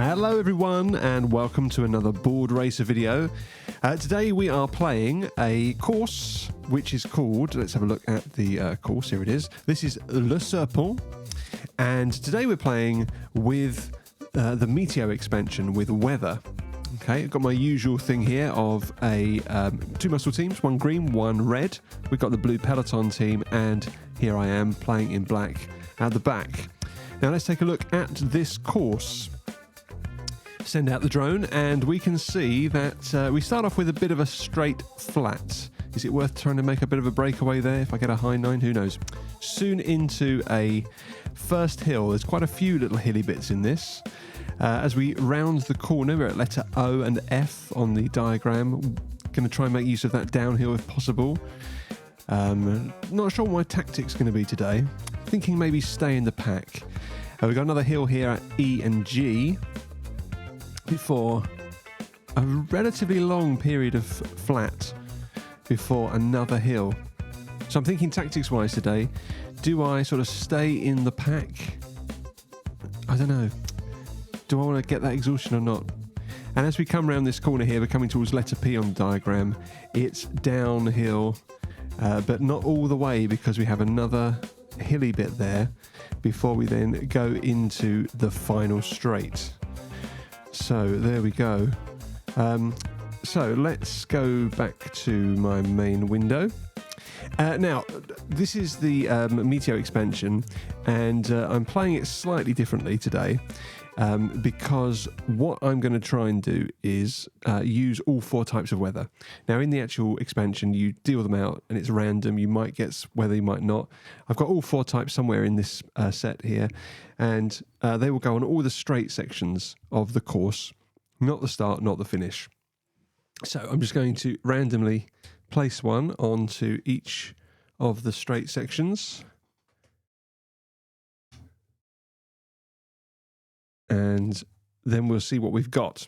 Hello everyone and welcome to another board racer video. Today we are playing a course which is called, let's have a look at the course, here it is. This is Le Serpent, and today we're playing with the Meteo expansion with weather. Okay, I've got my usual thing here of a two muscle teams, one green, one red. We've got the blue peloton team, and here I am playing in black at the back. Now let's take a look at this course. Send out the drone and we can see that we start off with a bit of a straight flat. Is it worth trying to make a bit of a breakaway there? If I get a high 9, who knows? Soon into a first hill. There's quite a few little hilly bits in this. As we round the corner, we're at letter O and F on the diagram. Going to try and make use of that downhill if possible. Not sure what my tactic's going to be today. Thinking maybe stay in the pack. We've got another hill here at E and G before a relatively long period of flat before another hill. So I'm thinking tactics-wise today, do I sort of stay in the pack? I don't know. Do I want to get that exhaustion or not? And as we come around this corner here, we're coming towards letter P on the diagram. It's downhill, but not all the way because we have another hilly bit there before we then go into the final straight. So there we go. So let's go back to my main window. Now, this is the Meteo expansion, and I'm playing it slightly differently today because what I'm going to try and do is use all four types of weather. Now, in the actual expansion, you deal them out, and it's random. You might get weather, you might not. I've got all four types somewhere in this set here, and they will go on all the straight sections of the course, not the start, not the finish. So I'm just going to randomly place one onto each of the straight sections. And then we'll see what we've got.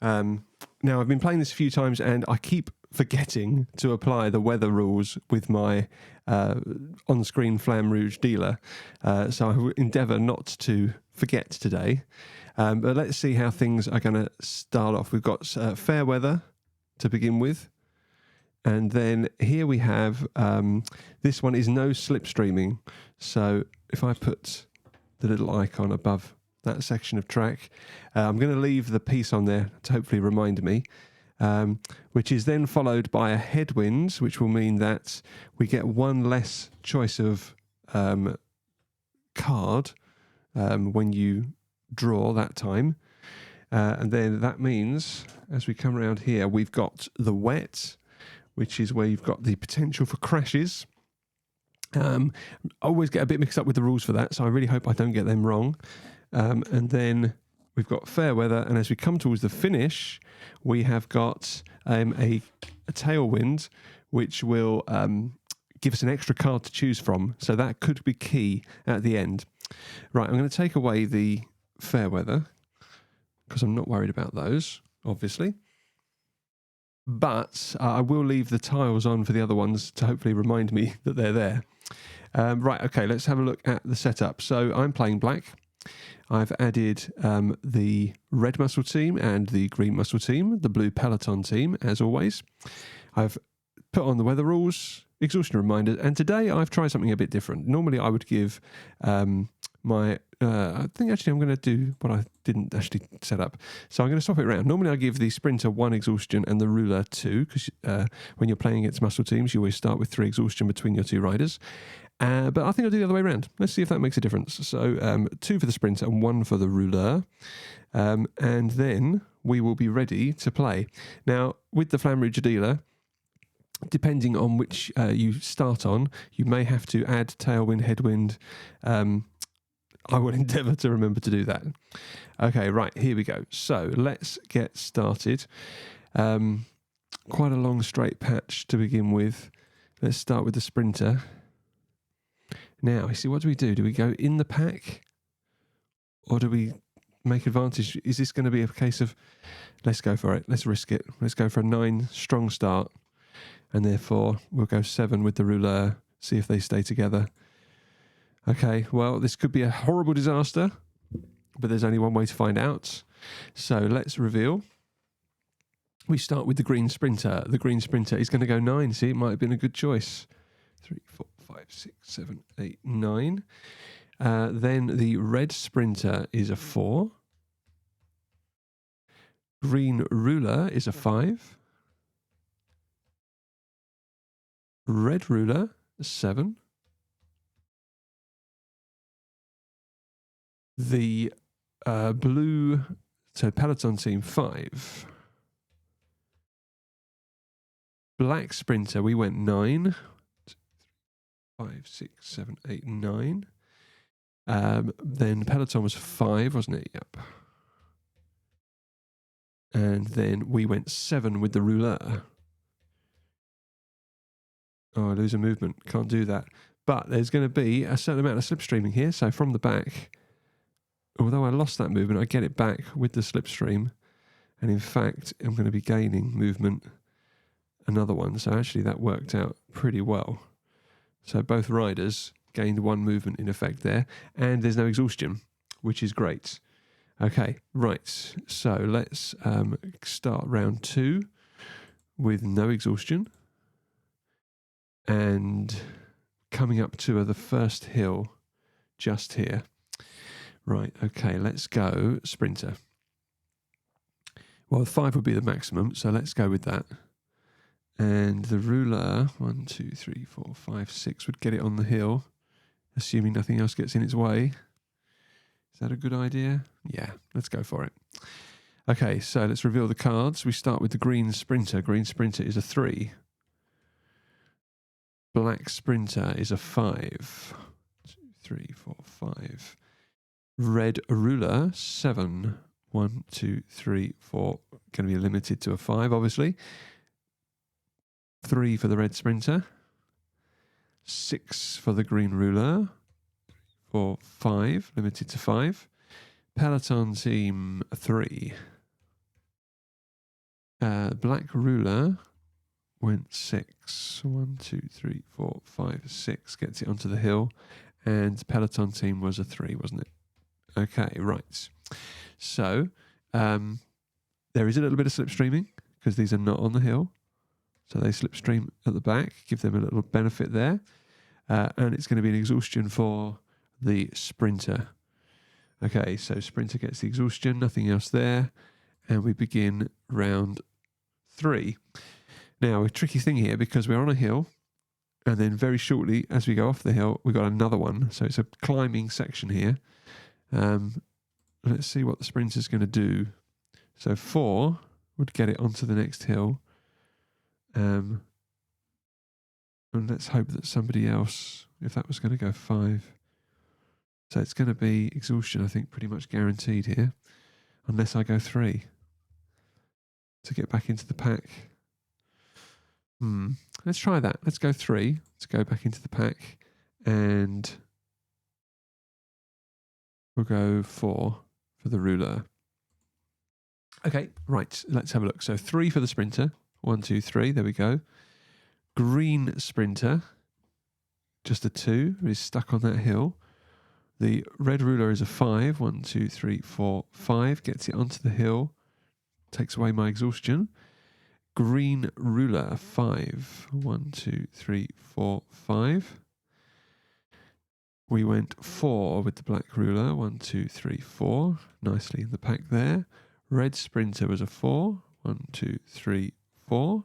Now, I've been playing this a few times and I keep forgetting to apply the weather rules with my on-screen Flamme Rouge Dealer. So I will endeavour not to forget today. But let's see how things are going to start off. We've got fair weather to begin with. And then here we have, this one is no slipstreaming. So if I put the little icon above that section of track, I'm going to leave the piece on there to hopefully remind me, which is then followed by a headwind, which will mean that we get one less choice of card when you draw that time. And then that means, as we come around here, we've got the wet, which is where you've got the potential for crashes. I always get a bit mixed up with the rules for that, so I really hope I don't get them wrong. And then we've got fair weather, and as we come towards the finish, we have got a tailwind, which will give us an extra card to choose from. So that could be key at the end. Right, I'm going to take away the fair weather because I'm not worried about those, obviously. But I will leave the tiles on for the other ones to hopefully remind me that they're there. Right, okay, let's have a look at the setup. So I'm playing black. I've added the red muscle team and the green muscle team, the blue peloton team, as always. I've put on the weather rules, exhaustion reminders, and today I've tried something a bit different. Normally I would give I think actually I'm going to do what I didn't actually set up. So I'm going to swap it around. Normally I give the sprinter 1 exhaustion and the ruler 2, because when you're playing against muscle teams, you always start with 3 exhaustion between your 2 riders. But I think I'll do the other way around. Let's see if that makes a difference. So 2 for the sprinter and 1 for the ruler. And then we will be ready to play. Now, with the Flamme Rouge Dealer, depending on which you start on, you may have to add tailwind, headwind. I will endeavour to remember to do that. Okay, right, here we go. So let's get started. Quite a long straight patch to begin with. Let's start with the sprinter. Now, you see, what do we do? Do we go in the pack? Or do we make advantage? Is this going to be a case of, let's go for it, let's risk it. Let's go for a 9 strong start. And therefore, we'll go 7 with the rouleur, see if they stay together. Okay, well, this could be a horrible disaster. but there's only one way to find out. So let's reveal. We start with the green sprinter. The green sprinter is going to go 9. See, it might have been a good choice. 3, 4, 5, 6, 7, 8, 9. Then the red sprinter is a 4. Green ruler is a 5. Red ruler, 7. The blue, so peloton team, 5. Black sprinter, we went 9. 5, 6, 7, 8, 9. Then peloton was 5, wasn't it? Yep. And then we went 7 with the rouleur. Oh, I lose a movement. Can't do that. But there's going to be a certain amount of slipstreaming here. So from the back, although I lost that movement, I get it back with the slipstream. And in fact, I'm going to be gaining movement, another one. So actually that worked out pretty well. So both riders gained 1 movement in effect there. And there's no exhaustion, which is great. Okay, right. So let's start round 2 with no exhaustion. And coming up to the first hill just here. Right, okay, let's go sprinter. Well, 5 would be the maximum, so let's go with that. And the ruler, 1, 2, 3, 4, 5, 6, would get it on the hill, assuming nothing else gets in its way. Is that a good idea? Yeah, let's go for it. Okay, so let's reveal the cards. We start with the green sprinter. Green sprinter is a 3. Black sprinter is a 5. 2, 3, 4, 5. Red ruler, 7. 1, 2, 3, 4. Going to be limited to a 5, obviously. 3 for the red sprinter. 6 for the green ruler. 4, 5. Limited to 5. Peloton team, 3. Black ruler went 6. 1, 2, 3, 4, 5, 6. Gets it onto the hill. And peloton team was a 3, wasn't it? Okay, right. So there is a little bit of slipstreaming because these are not on the hill. So they slipstream at the back, give them a little benefit there. And it's going to be an exhaustion for the sprinter. Okay, so sprinter gets the exhaustion, nothing else there. And we begin round 3. Now, a tricky thing here because we're on a hill. And then very shortly, as we go off the hill, we've got another one. So it's a climbing section here. Let's see what the sprinter's going to do. So 4 would get it onto the next hill. And let's hope that somebody else, if that was going to go 5. So it's going to be exhaustion, I think, pretty much guaranteed here. Unless I go 3 to get back into the pack. Let's try that. Let's go 3 to go back into the pack. And we'll go 4 for the ruler. Okay, right. Let's have a look. So 3 for the sprinter. 1, 2, 3. There we go. Green sprinter. Just a 2. Is stuck on that hill. The red ruler is a 5. 1, 2, 3, 4, 5. Gets it onto the hill. Takes away my exhaustion. Green ruler, 5. 1, 2, 3, 4, 5. We went 4 with the black ruler. 1, 2, 3, 4. Nicely in the pack there. Red sprinter was a 4. 1, 2, 3, 4.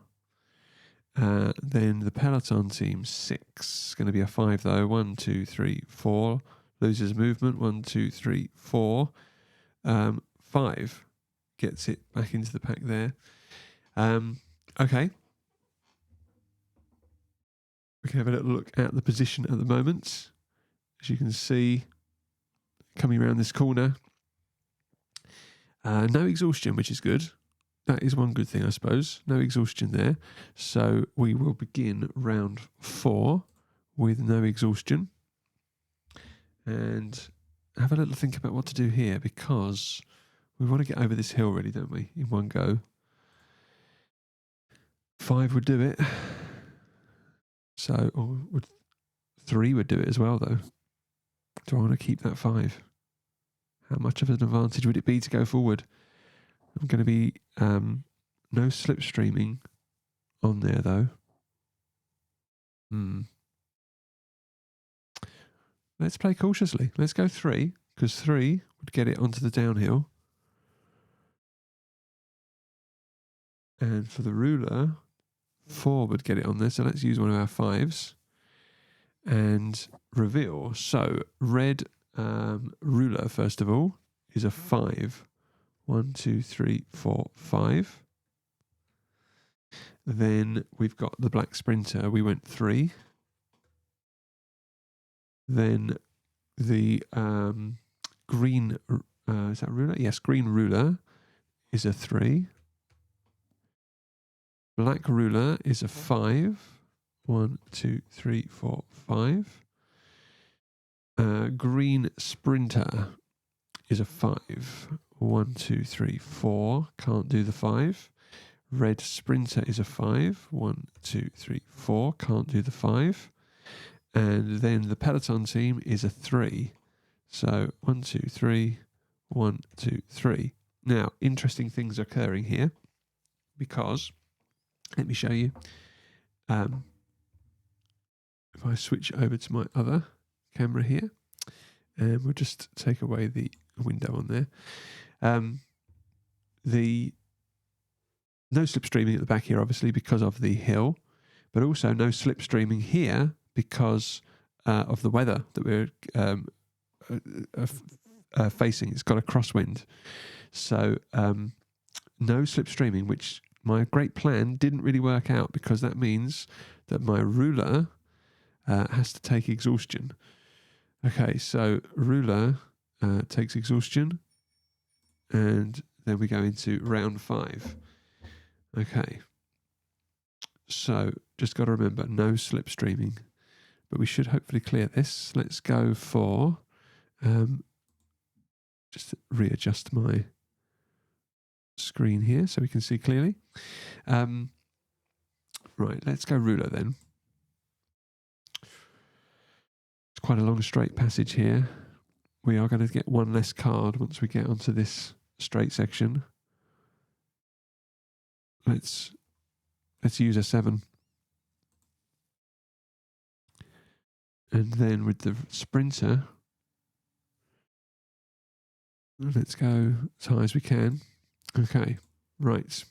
Then the peloton team, 6. Going to be a 5 though. 1, 2, 3, 4. Loses movement. 1, 2, 3, 4. 5 gets it back into the pack there. Okay. We can have a little look at the position at the moment. As you can see, coming around this corner. No exhaustion, which is good. That is one good thing, I suppose. No exhaustion there. So we will begin round 4 with no exhaustion. And have a little think about what to do here because we want to get over this hill really, don't we? In one go. 5 would do it. So, or would 3 would do it as well, though. Do I want to keep that 5? How much of an advantage would it be to go forward? I'm going to be no slipstreaming on there, though. Let's play cautiously. Let's go 3, because 3 would get it onto the downhill. And for the ruler, 4 would get it on there. So let's use one of our 5s. And reveal. So red ruler, first of all, is a 5. 1, 2, 3, 4, 5. Then we've got the black sprinter. We went 3. Then the green, is that ruler? Yes, green ruler is a 3. Black ruler is a 5. 1, 2, 3, 4, 5. Green sprinter is a 5. 1, 2, 3, 4. Can't do the 5. Red sprinter is a 5. 1, 2, 3, 4. Can't do the 5. And then the peloton team is a 3. So 1, 2, 3. 1, 2, 3. Now, interesting things occurring here because, let me show you. If I switch over to my other camera here, and we'll just take away the window on there. The no slipstreaming at the back here, obviously, because of the hill, but also no slipstreaming here because of the weather that we're facing. It's got a crosswind. So no slipstreaming, which my great plan didn't really work out because that means that my ruler has to take exhaustion. Okay, so ruler takes exhaustion, and then we go into round 5. Okay, so just got to remember, no slipstreaming, but we should hopefully clear this. Let's go for, just readjust my screen here so we can see clearly. Right, let's go ruler then. It's quite a long straight passage here. We are going to get one less card once we get onto this straight section. Let's use a 7. And then with the sprinter, let's go as high as we can. Okay, right.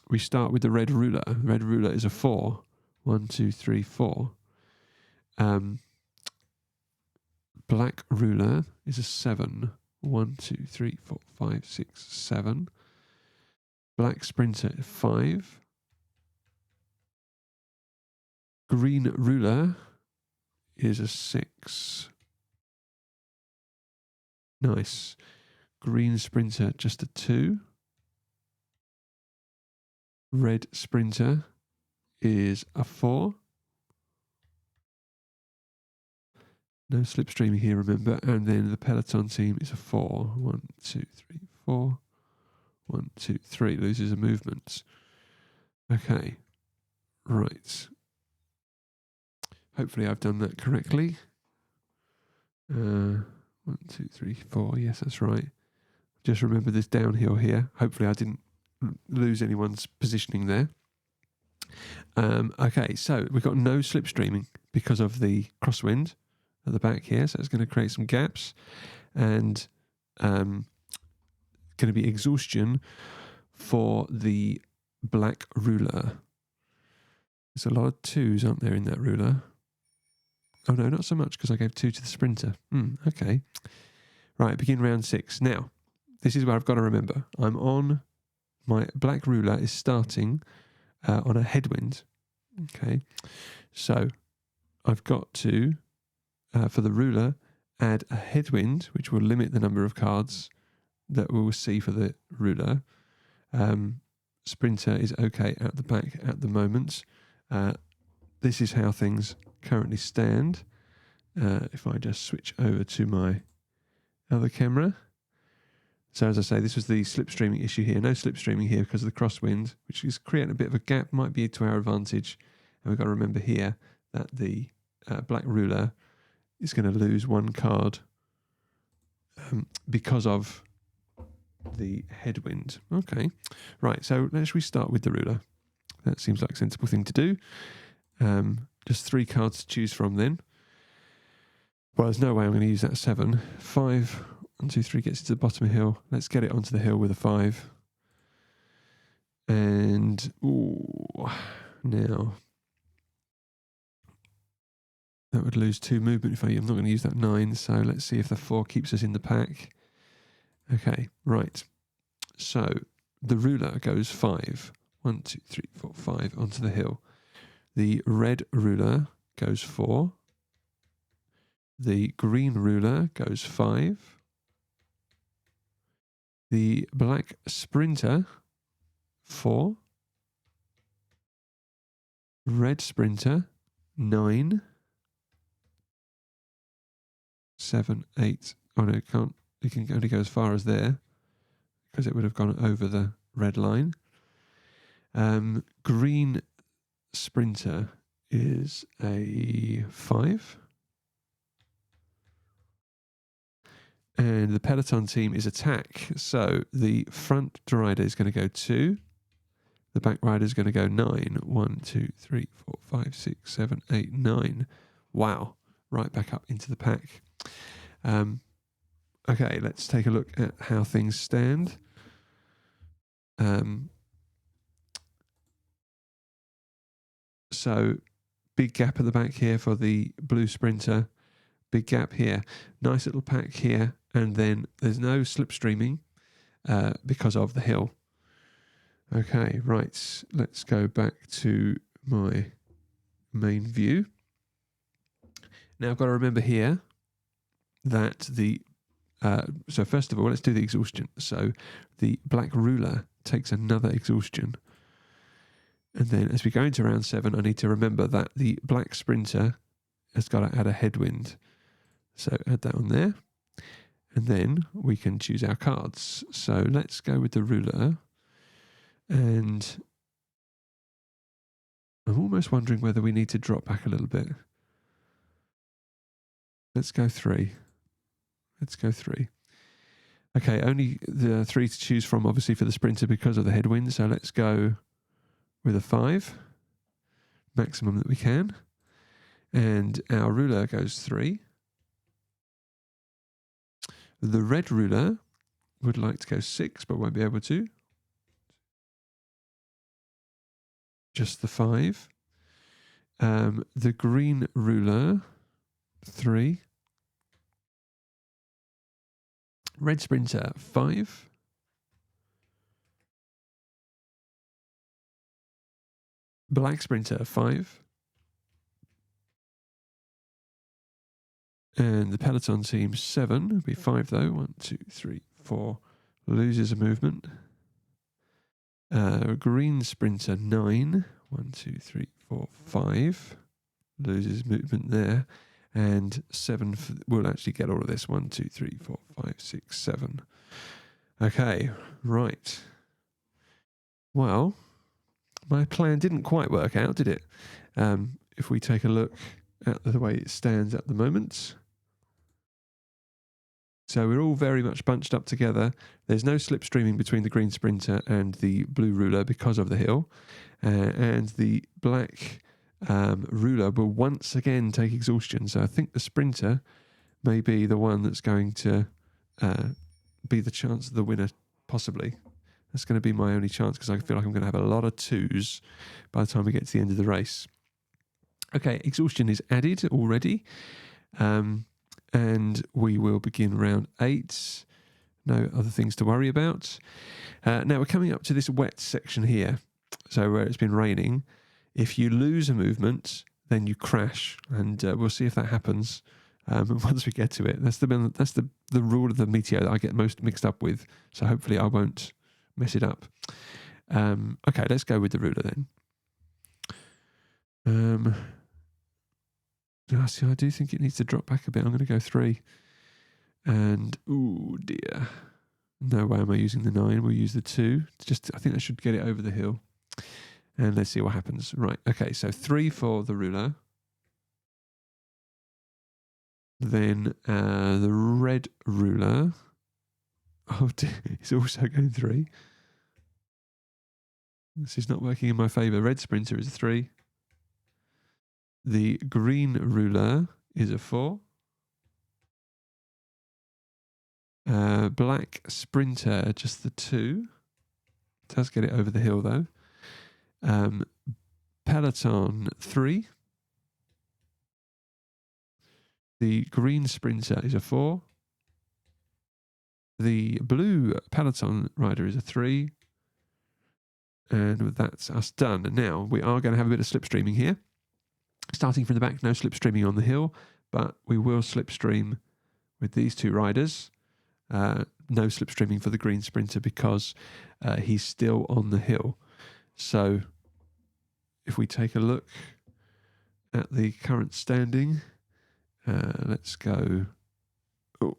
We start with the red ruler. The red ruler is a 4. 1, 2, 3, 4. Black ruler is a 7. 1, 2, 3, 4, 5, 6, 7. Black sprinter 5. Green ruler is a 6. Nice. Green sprinter just a 2. Red sprinter is a 4. No slipstreaming here, remember. And then the peloton team is a 4. 1, 2, 3, 4. 1, 2, 3. Loses a movement. Okay. Right. Hopefully I've done that correctly. 1, 2, 3, 4. Yes, that's right. Just remember this downhill here. Hopefully I didn't lose anyone's positioning there. Okay, so we've got no slipstreaming because of the crosswind at the back here. So it's going to create some gaps and going to be exhaustion for the black ruler. There's a lot of 2s, aren't there, in that ruler? Oh, no, not so much because I gave 2 to the sprinter. Okay. Right, begin round 6. Now, this is where I've got to remember. I'm on, my black ruler is starting on a headwind. Okay. So I've got to, for the ruler, add a headwind, which will limit the number of cards that we will see for the ruler. Sprinter is okay at the back at the moment. This is how things currently stand. If I just switch over to my other camera. So as I say, this was the slipstreaming issue here. No slipstreaming here because of the crosswind, which is creating a bit of a gap, might be to our advantage. And we've got to remember here that the black ruler is going to lose 1 card because of the headwind. Okay, right, so let's restart with the ruler. That seems like a sensible thing to do. Just 3 cards to choose from then. Well, there's no way I'm going to use that 7. 5, 1, 2, 3 gets to the bottom of the hill. Let's get it onto the hill with a 5. And, ooh, now, that would lose 2 movement if I'm not going to use that 9. So let's see if the 4 keeps us in the pack. Okay, right. So the ruler goes 5. 1, 2, 3, 4, 5 onto the hill. The red ruler goes 4. The green ruler goes 5. The black sprinter, 4. Red sprinter, 9. 7, 8. Oh no, it can't. It can only go as far as there because it would have gone over the red line. Green sprinter is a 5. And the peloton team is attack. So the front rider is going to go 2. The back rider is going to go 9. 1, 2, 3, 4, 5, 6, 7, 8, 9. Wow. Right back up into the pack. Okay, let's take a look at how things stand. So big gap at the back here for the blue sprinter. Big gap here. Nice little pack here. And then there's no slipstreaming because of the hill. Okay, right. Let's go back to my main view. Now I've got to remember here that the... so first of all, let's do the exhaustion. So the black ruler takes another exhaustion. And then as we go into round 7, I need to remember that the black sprinter has got to add a headwind. So add that on there. And then we can choose our cards. So let's go with the ruler. And I'm almost wondering whether we need to drop back a little bit. Let's go 3. Let's go 3. Okay, only the 3 to choose from, obviously, for the sprinter because of the headwind. So let's go with a 5. Maximum that we can. And our ruler goes 3. The red ruler would like to go 6, but won't be able to. Just the 5. The green ruler, 3. Red sprinter, 5. Black sprinter, 5. And the peloton team, 7. It'll be 5 though. 1, 2, 3, 4. Loses a movement. Green sprinter, 9. 1, 2, 3, 4, 5. Loses movement there. And 7 will actually get all of this. 1, 2, 3, 4, 5, 6, 7. Okay, right. Well, my plan didn't quite work out, did it? If we take a look at the way it stands at the moment. So we're all very much bunched up together. There's no slipstreaming between the green sprinter and the blue ruler because of the hill. And the black ruler will once again take exhaustion. So I think the sprinter may be the one that's going to be the chance of the winner, possibly. That's going to be my only chance because I feel like I'm going to have a lot of 2s by the time we get to the end of the race. Okay, exhaustion is added already. And we will begin round 8. No other things to worry about. Now we're coming up to this wet section here. So where it's been raining. If you lose a movement, then you crash. And we'll see if that happens once we get to it. That's the rule of the Meteo that I get most mixed up with. So hopefully I won't mess it up. Okay, let's go with the ruler then. See, I do think it needs to drop back a bit. I'm going to go 3. And, ooh, dear. No way am I using the 9. We'll use the 2. I think that should get it over the hill. And let's see what happens. Right, okay, so 3 for the ruler. Then the red ruler Oh, it's also going 3. This is not working in my favour. Red sprinter is a 3. The green ruler is a 4. Black sprinter, just the 2. Does get it over the hill though. Peloton 3. The green sprinter is a 4. The blue peloton rider is a 3. And that's us done. And now we are going to have a bit of slipstreaming here. Starting from the back, no slipstreaming on the hill, but we will slipstream with these 2 riders. No slipstreaming for the green sprinter because he's still on the hill. So if we take a look at the current standing, let's go. Oh,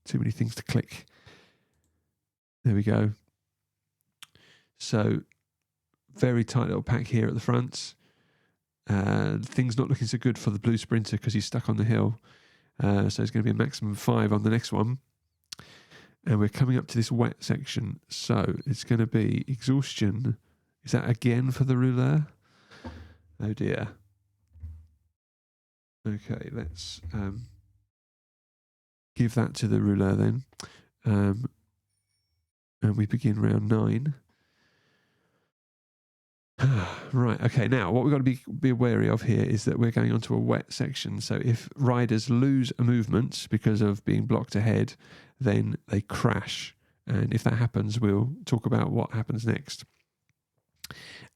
too many things to click. There we go. So very tight little pack here at the front. Things not looking so good for the blue sprinter because he's stuck on the hill. So it's going to be a maximum 5 on the next one. And we're coming up to this wet section. So it's going to be exhaustion. Is that again for the rouleur? Oh dear. Okay, let's give that to the rouleur then. And we begin round 9. Right, okay, now what we've got to be wary of here is that we're going onto a wet section. So if riders lose a movement because of being blocked ahead, then they crash. And if that happens, we'll talk about what happens next.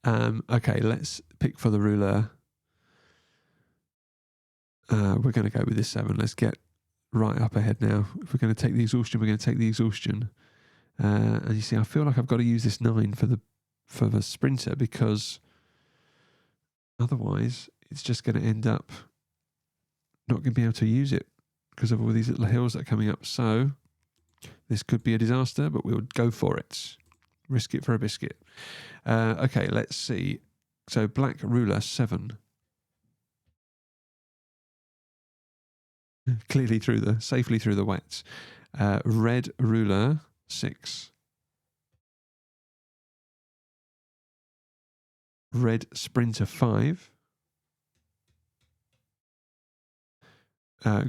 Okay, let's pick for the rouleur. We're going to go with this 7. Let's get right up ahead now. If we're going to take the exhaustion, we're going to take the exhaustion. And you see, I feel like I've got to use this 9 for the sprinter because otherwise it's just going to end up not going to be able to use it because of all these little hills that are coming up. So this could be a disaster, but we'll go for it. Risk it for a biscuit. Okay, let's see. So black ruler 7. Clearly safely through the wets. Red ruler 6. Red sprinter 5.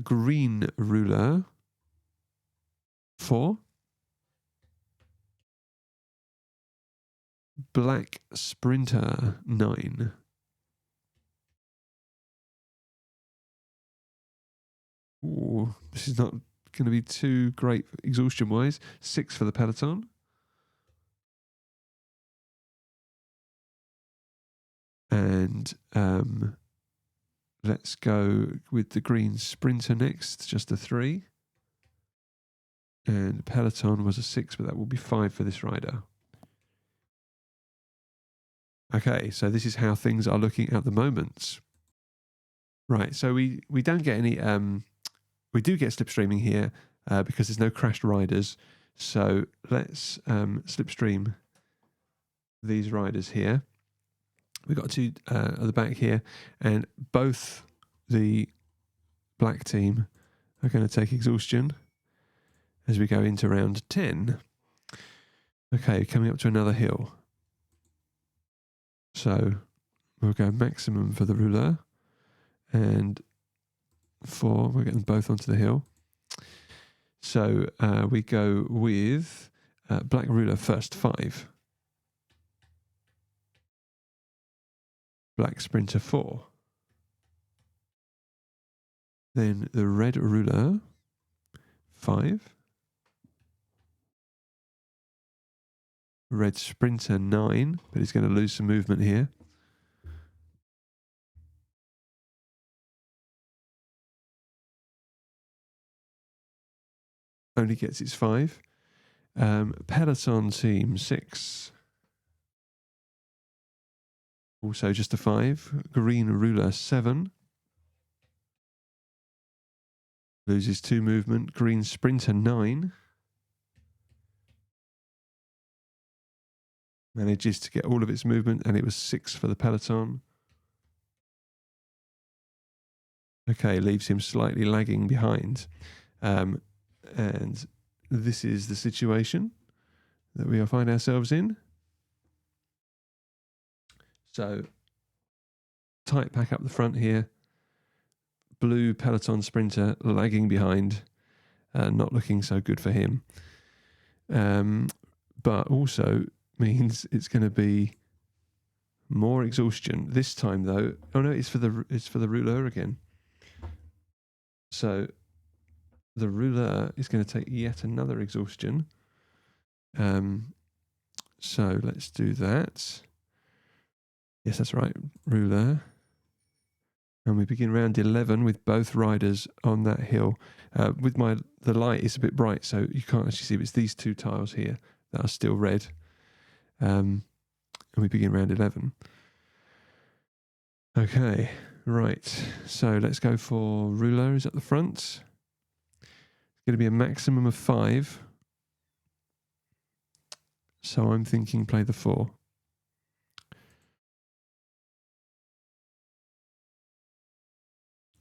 Green ruler 4. Black sprinter 9. Ooh, this is not going to be too great exhaustion wise. 6 for the peloton. And let's go with the green sprinter next, just a 3. And peloton was a 6, but that will be 5 for this rider. Okay, so this is how things are looking at the moment. Right, so we don't get any... we do get slipstreaming here because there's no crashed riders. So let's slipstream these riders here. We've got 2 at the back here, and both the black team are going to take exhaustion as we go into round 10. Okay, coming up to another hill. So we'll go maximum for the rouleur, and 4, we're getting both onto the hill. So we go with black ruler first, 5. Black sprinter 4. Then the red ruler 5. Red sprinter 9, but he's going to lose some movement here. Only gets its 5. Peloton team 6. Also just a 5. Green ruler 7. Loses 2 movement. Green sprinter 9. Manages to get all of its movement, and it was 6 for the peloton. Okay, leaves him slightly lagging behind. And this is the situation that we find ourselves in. So tight pack up the front here. Blue Peloton sprinter lagging behind, not looking so good for him. But also means it's going to be more exhaustion this time, though. Oh no, it's for the rouleur again. So the rouleur is going to take yet another exhaustion. So let's do that. Yes, that's right, rouleur. And we begin round 11 with both riders on that hill. The light is a bit bright, so you can't actually see, but it's these two tiles here that are still red. And we begin round 11. Okay, right. So let's go for rouleurs at the front. It's going to be a maximum of 5. So I'm thinking play the 4.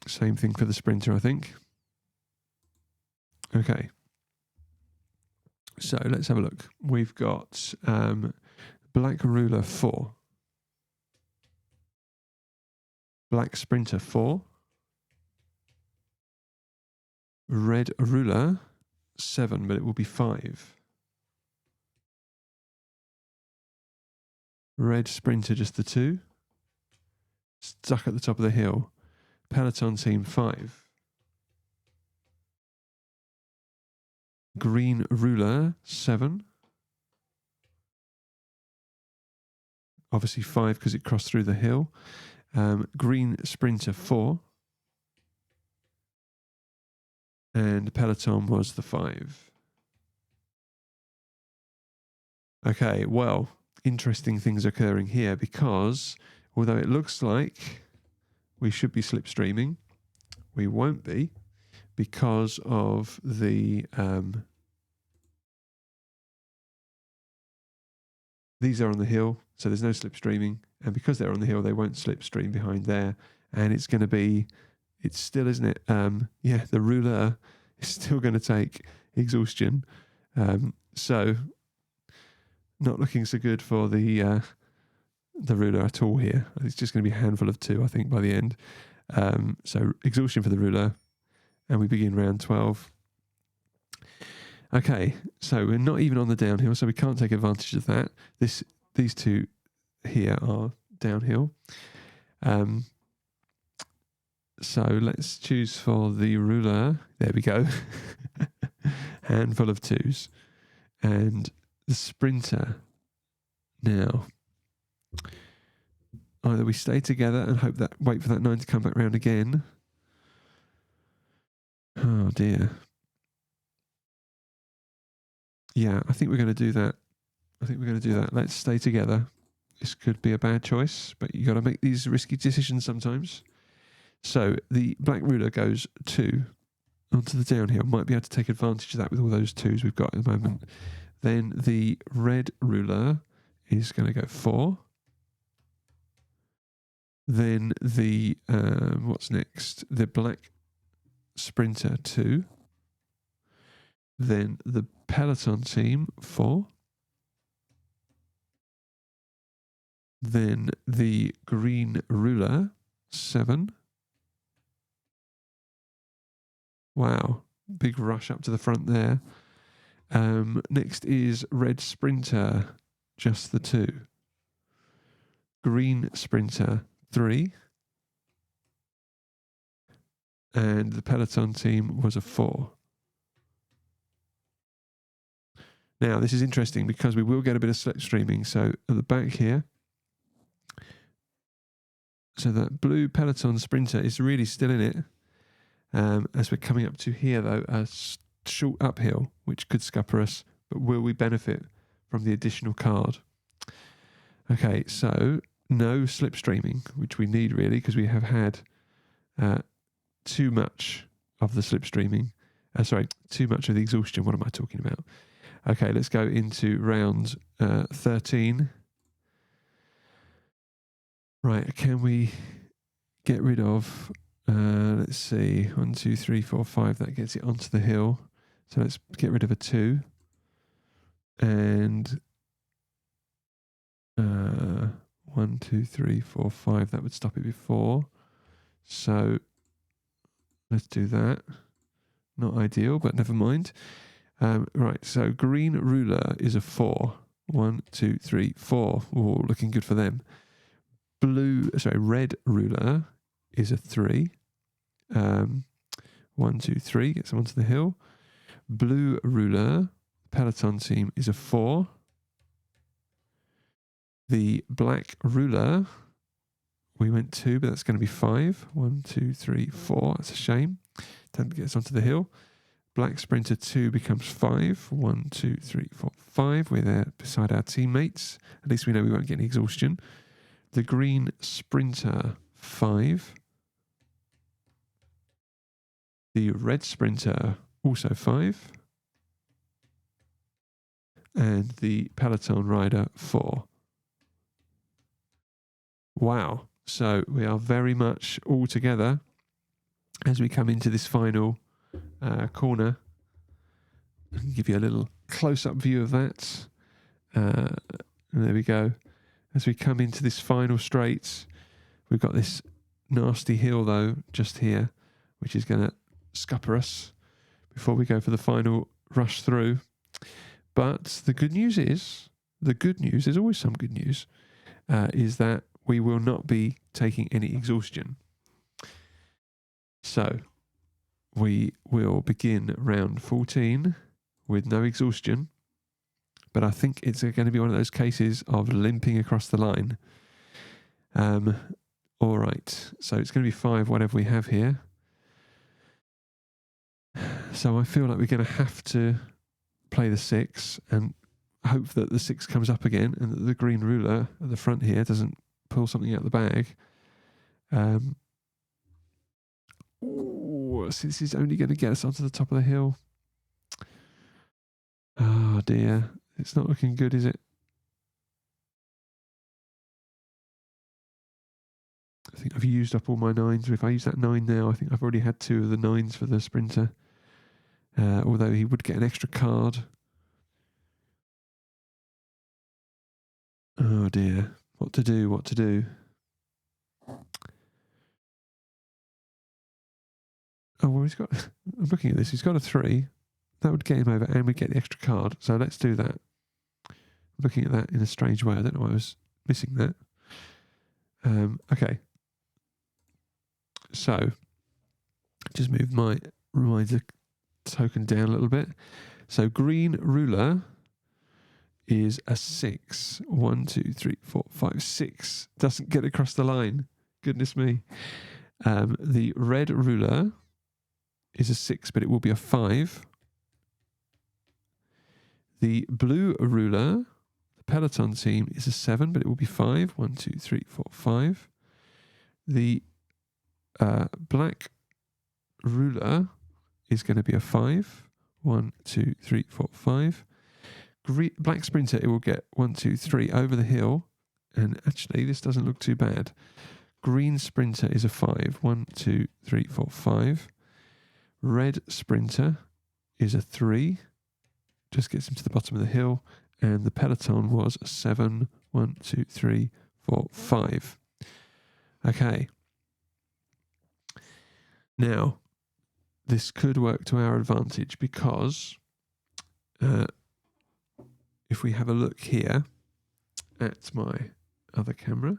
Same thing for the sprinter, I think. Okay. So let's have a look. We've got black ruler 4. Black sprinter 4. Red ruler 7, but it will be 5. Red sprinter just the 2. Stuck at the top of the hill. Peloton team 5. Green ruler 7. Obviously 5 because it crossed through the hill. Green sprinter 4. And Peloton was the 5. Okay, well, interesting things occurring here because although it looks like we should be slipstreaming, we won't be because of the these are on the hill, so there's no slipstreaming, and because they're on the hill they won't slipstream behind there, and it's going to be, it's still, isn't it, yeah, the rouleur is still going to take exhaustion, so not looking so good for the rouleur at all here. It's just going to be a handful of 2, I think, by the end. So exhaustion for the rouleur, and we begin round 12. Okay, so we're not even on the downhill, so we can't take advantage of that. These two here are downhill. So let's choose for the rouleur. There we go. Handful of 2s. And the sprinter. Now, either we stay together and wait for that 9 to come back round again. Oh dear. Yeah, I think we're going to do that. Let's stay together. This could be a bad choice, but you got to make these risky decisions sometimes. So the black ruler goes 2 onto the downhill. Might be able to take advantage of that with all those 2s we've got at the moment. Then the red ruler is going to go 4. Then the, what's next? The black sprinter 2. Then the Peloton team 4. Then the green ruler 7. Wow, big rush up to the front there. Next is red sprinter, just the 2. Green sprinter 3. And the Peloton team was a 4. Now, this is interesting because we will get a bit of slipstreaming. So at the back here, so that blue Peloton sprinter is really still in it. As we're coming up to here, though, a short uphill, which could scupper us, but will we benefit from the additional card? Okay, so no slipstreaming, which we need really because we have had too much of the slipstreaming. Too much of the exhaustion. What am I talking about? Okay, let's go into round 13. Right, can we get rid of, let's see, 1, 2, 3, 4, 5, that gets it onto the hill. So let's get rid of a 2. And 1, 2, 3, 4, 5. That would stop it before. So let's do that. Not ideal, but never mind. Right, so green ruler is a 4. 1, 2, 3, 4. Oh, looking good for them. Red ruler is a 3. 1, 2, 3. Get someone to the hill. Blue ruler, peloton team, is a 4. The black ruler, we went 2, but that's going to be 5. 1, 2, 3, 4. That's a shame. Don't get us onto the hill. Black sprinter 2 becomes 5. 1, 2, 3, 4, 5. We're there beside our teammates. At least we know we won't get any exhaustion. The green sprinter 5. The red sprinter also 5. And the peloton rider 4. Wow. So we are very much all together as we come into this final corner. I can give you a little close-up view of that. And there we go. As we come into this final straight, we've got this nasty hill, though, just here, which is going to scupper us before we go for the final rush through. But the good news is, there's always some good news, is that we will not be taking any exhaustion. So we will begin round 14 with no exhaustion, but I think it's going to be one of those cases of limping across the line. All right, so it's going to be 5, whatever we have here. So I feel like we're going to have to play the 6 and hope that the 6 comes up again and that the green ruler at the front here doesn't pull something out of the bag. So this is only going to get us onto the top of the hill. Oh dear, it's not looking good, is it? I think I've used up all my 9s. If I use that 9 now, I think I've already had 2 of the 9s for the sprinter. Although he would get an extra card. Oh dear, what to do? Oh, well, he's got... I'm looking at this. He's got a 3. That would get him over, and we'd get the extra card. So let's do that. I'm looking at that in a strange way. I don't know why I was missing that. Okay. So, just move my reminder token down a little bit. So, green ruler is a 6. 1, 2, 3, 4, 5, 6. Doesn't get across the line. Goodness me. The red ruler is a 6, but it will be a 5. The blue ruler, the peloton team, is a 7, but it will be 5. 1, 2, 3, 4, 5. The black ruler is going to be a 5. 1, 2, 3, 4, 5. Black sprinter, it will get 1, 2, 3 over the hill. And actually, this doesn't look too bad. Green sprinter is a 5. 1, 2, 3, 4, 5. Red sprinter is a 3. Just gets him to the bottom of the hill. And the peloton was a 7. 1, 2, 3, 4, 5. Okay. Now, this could work to our advantage because if we have a look here at my other camera.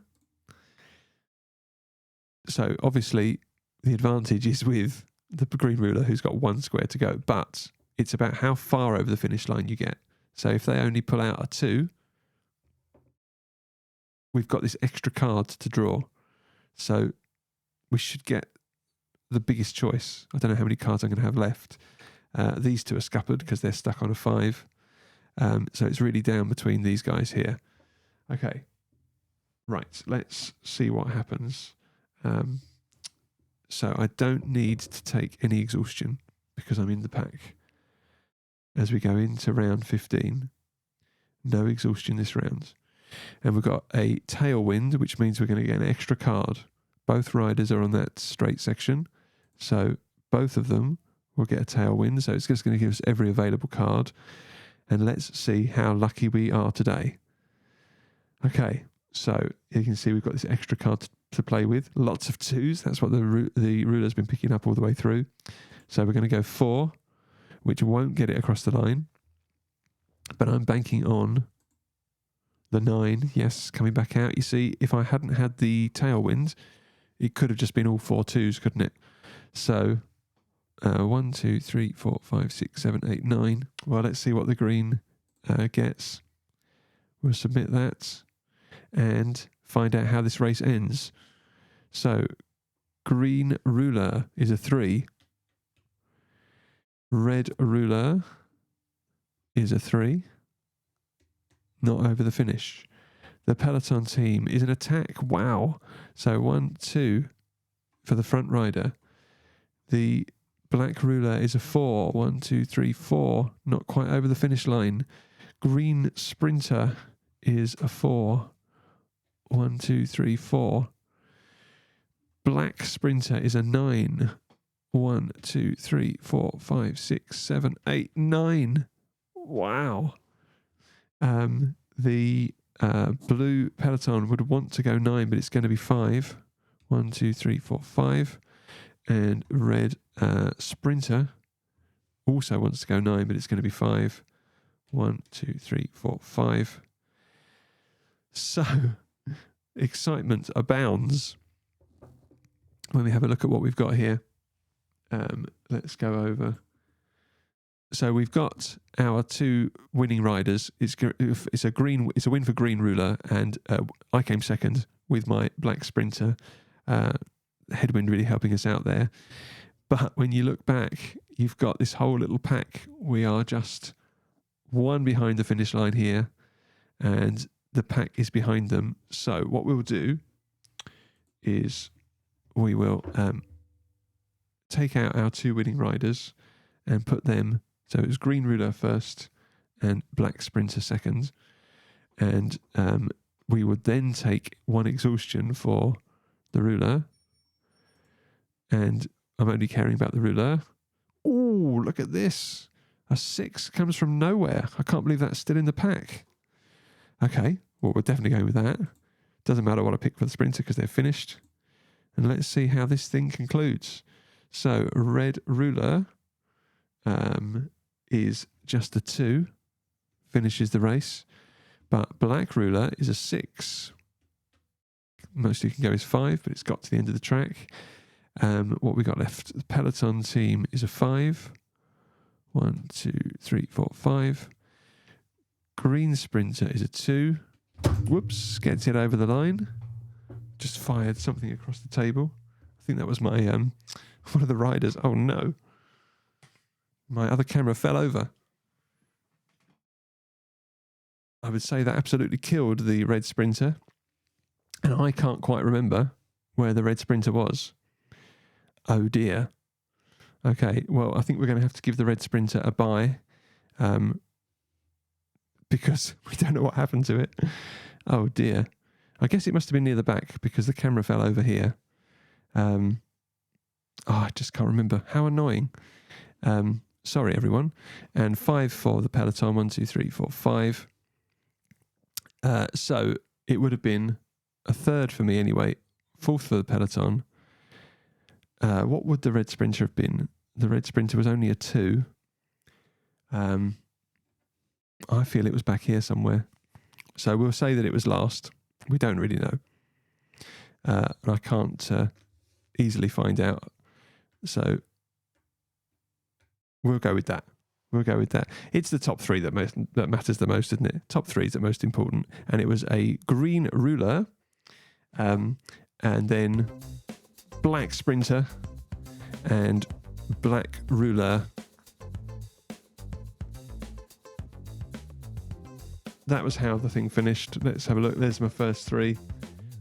So obviously the advantage is with the green ruler who's got 1 square to go, but it's about how far over the finish line you get. So if they only pull out a 2, we've got this extra card to draw. So we should get the biggest choice. I don't know how many cards I'm going to have left. These 2 are scuppered because they're stuck on a 5. So it's really down between these guys here. Okay. Right, let's see what happens. So I don't need to take any exhaustion because I'm in the pack. As we go into round 15, no exhaustion this round. And we've got a tailwind, which means we're going to get an extra card. Both riders are on that straight section. So both of them we'll get a tailwind. So it's just going to give us every available card. And let's see how lucky we are today. Okay, so you can see we've got this extra card to play with. Lots of 2s. That's what the ruler's been picking up all the way through. So we're going to go 4, which won't get it across the line. But I'm banking on the 9. Yes, coming back out. You see, if I hadn't had the tailwind, it could have just been all 4 2s, couldn't it? So 1, 2, 3, 4, 5, 6, 7, 8, 9. Well, let's see what the green gets. We'll submit that and find out how this race ends. So green ruler is a 3. Red ruler is a 3. Not over the finish. The peloton team is an attack. Wow. So 1, 2 for the front rider. The black ruler is a 4. 1, 2, 3, 4. Not quite over the finish line. Green sprinter is a 4. 1, 2, 3, 4. Black sprinter is a 9. 1, 2, 3, 4, 5, 6, 7, 8, 9. Wow. The blue peloton would want to go 9, but it's going to be 5. 1, 2, 3, 4, 5. And red sprinter also wants to go 9, but it's going to be 5. 1, 2, 3, 4, 5. So, excitement abounds when we have a look at what we've got here. Let's go over. So we've got our 2 winning riders. It's a win for green ruler, and I came second with my black sprinter. Headwind really helping us out there. But when you look back, you've got this whole little pack. We are just 1 behind the finish line here, and the pack is behind them. So what we'll do is we will take out our 2 winning riders and put them. So it was green ruler first and black sprinter second. And we would then take 1 exhaustion for the ruler. And I'm only caring about the ruler. Oh, look at this. A 6 comes from nowhere. I can't believe that's still in the pack. Okay, well, we're definitely going with that. Doesn't matter what I pick for the sprinter because they're finished. And let's see how this thing concludes. So red ruler is just a 2, finishes the race. But black ruler is a 6. Most you can go is 5, but it's got to the end of the track. What we got left, the peloton team is a 5. 1, 2, 3, 4, 5. Green sprinter is a 2. Whoops, gets it over the line. Just fired something across the table. I think that was my one of the riders. Oh no. My other camera fell over. I would say that absolutely killed the red sprinter. And I can't quite remember where the red sprinter was. Oh dear. Okay, well, I think we're going to have to give the red sprinter a bye. Because we don't know what happened to it. Oh dear. I guess it must have been near the back because the camera fell over here. I just can't remember. How annoying. Sorry, everyone. And 5 for the peloton. 1, 2, 3, 4, 5. So it would have been a 3rd for me anyway. 4th for the peloton. What would the red sprinter have been? The red sprinter was only a 2. I feel it was back here somewhere. So we'll say that it was last. We don't really know. And I can't easily find out. So we'll go with that. We'll go with that. It's the top 3 that matters the most, isn't it? Top 3 is the most important. And it was a green ruler, and then black sprinter, and black ruler. That was how the thing finished. Let's have a look. There's my first 3.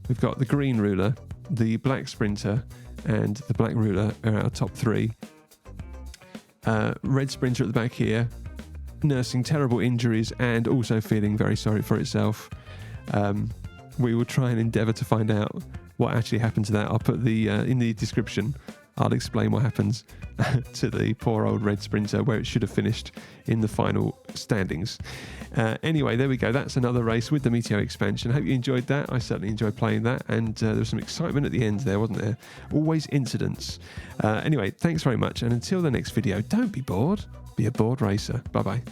We've got the green ruler, the black sprinter, and the black ruler are our top 3. Red sprinter at the back here, nursing terrible injuries and also feeling very sorry for itself. We will try and endeavour to find out what actually happened to that. I'll put the in the description. I'll explain what happens to the poor old red sprinter where it should have finished in the final standings. Anyway, there we go. That's another race with the Meteo expansion. Hope you enjoyed that. I certainly enjoyed playing that, and there was some excitement at the end there, wasn't there? Always incidents. Anyway, thanks very much, and until the next video, don't be bored. Be a bored racer. Bye-bye.